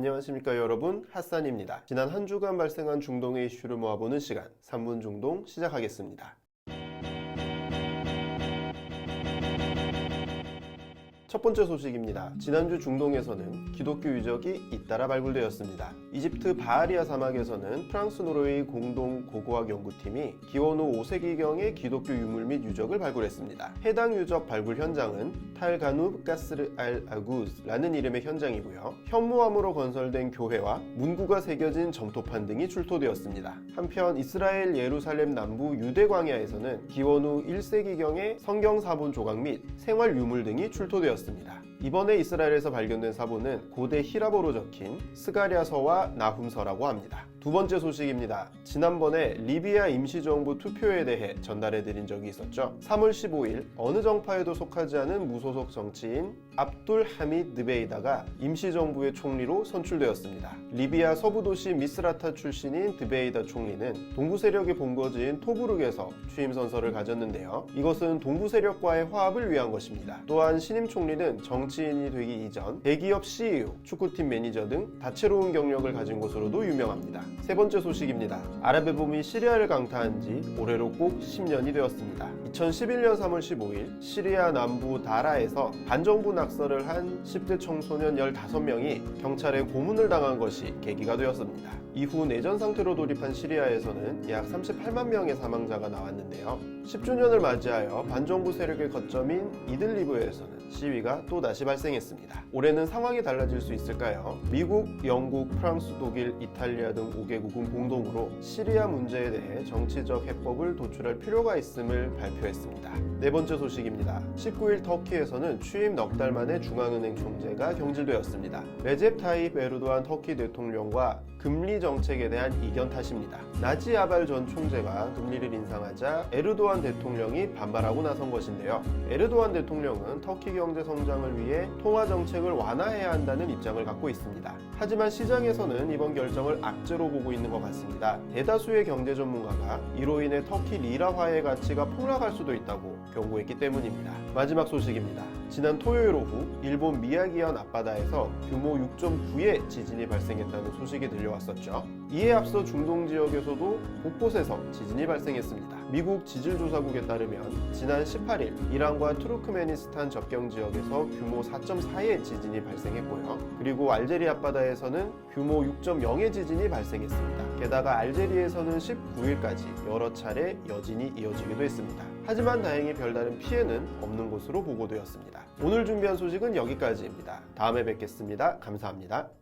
안녕하십니까 여러분, 핫산입니다. 지난 한 주간 발생한 중동의 이슈를 모아보는 시간 3분 중동 시작하겠습니다. 첫 번째 소식입니다. 지난주 중동에서는 기독교 유적이 잇따라 발굴되었습니다. 이집트 바하리아 사막에서는 프랑스 노르웨이 공동 고고학 연구팀이 기원 후 5세기경의 기독교 유물 및 유적을 발굴했습니다. 해당 유적 발굴 현장은 탈가누브 가스르 알 아구즈라는 이름의 현장이고요. 현무암으로 건설된 교회와 문구가 새겨진 점토판 등이 출토되었습니다. 한편 이스라엘 예루살렘 남부 유대 광야에서는 기원 후 1세기경의 성경 사본 조각 및 생활 유물 등이 출토되었습니다. 이번에 이스라엘에서 발견된 사본은 고대 히라보로 적힌 스가랴서와 나훔서라고 합니다. 두 번째 소식입니다. 지난번에 리비아 임시정부 투표에 대해 전달해드린 적이 있었죠. 3월 15일 어느 정파에도 속하지 않은 무소속 정치인 압둘 하미드 드베이다가 임시정부의 총리로 선출되었습니다. 리비아 서부도시 미스라타 출신인 드베이다 총리는 동부 세력의 본거지인 토브룩에서 취임 선서를 가졌는데요. 이것은 동부 세력과의 화합을 위한 것입니다. 또한 신임 총리는 정치인이 되기 이전 대기업 CEO, 축구팀 매니저 등 다채로운 경력을 가진 것으로도 유명합니다. 세 번째 소식입니다. 아랍의 봄이 시리아를 강타한 지 올해로 꼭 10년이 되었습니다. 2011년 3월 15일 시리아 남부 다라에서 반정부 낙서를 한 10대 청소년 15명이 경찰에 고문을 당한 것이 계기가 되었습니다. 이후 내전 상태로 돌입한 시리아에서는 약 38만 명의 사망자가 나왔는데요. 10주년을 맞이하여 반정부 세력의 거점인 이들리브에서는 시위가 또다시 발생했습니다. 올해는 상황이 달라질 수 있을까요? 미국, 영국, 프랑스, 독일, 이탈리아 등 5개국은 공동으로 시리아 문제에 대해 정치적 해법을 도출할 필요가 있음을 발표했습니다. 네 번째 소식입니다. 19일 터키에서는 취임 넉 달 만에 중앙은행 총재가 경질되었습니다. 레제 타입 에르도안 터키 대통령과 금리 정책에 대한 이견 탓입니다. 나지 아발 전 총재가 금리를 인상하자 에르도안 대통령이 반발하고 나선 것인데요. 에르도안 대통령은 터키 경제 성장을 위해 통화 정책을 완화해야 한다는 입장을 갖고 있습니다. 하지만 시장에서는 이번 결정을 악재로 보고 있는 것 같습니다. 대다수의 경제 전문가가 이로 인해 터키 리라화의 가치가 폭락할 수도 있다고 경고했기 때문입니다. 마지막 소식입니다. 지난 토요일 오후 일본 미야기현 앞바다에서 규모 6.9의 지진이 발생했다는 소식이 들려왔었죠. 이에 앞서 중동 지역에서도 곳곳에서 지진이 발생했습니다. 미국 지질조사국에 따르면 지난 18일 이란과 투르크메니스탄 접경 지역에서 규모 4.4의 지진이 발생했고요. 그리고 알제리 앞바다에서는 규모 6.0의 지진이 발생했습니다. 게다가 알제리에서는 19일까지 여러 차례 여진이 이어지기도 했습니다. 하지만 다행히 별다른 피해는 없는 것으로 보고되었습니다. 오늘 준비한 소식은 여기까지입니다. 다음에 뵙겠습니다. 감사합니다.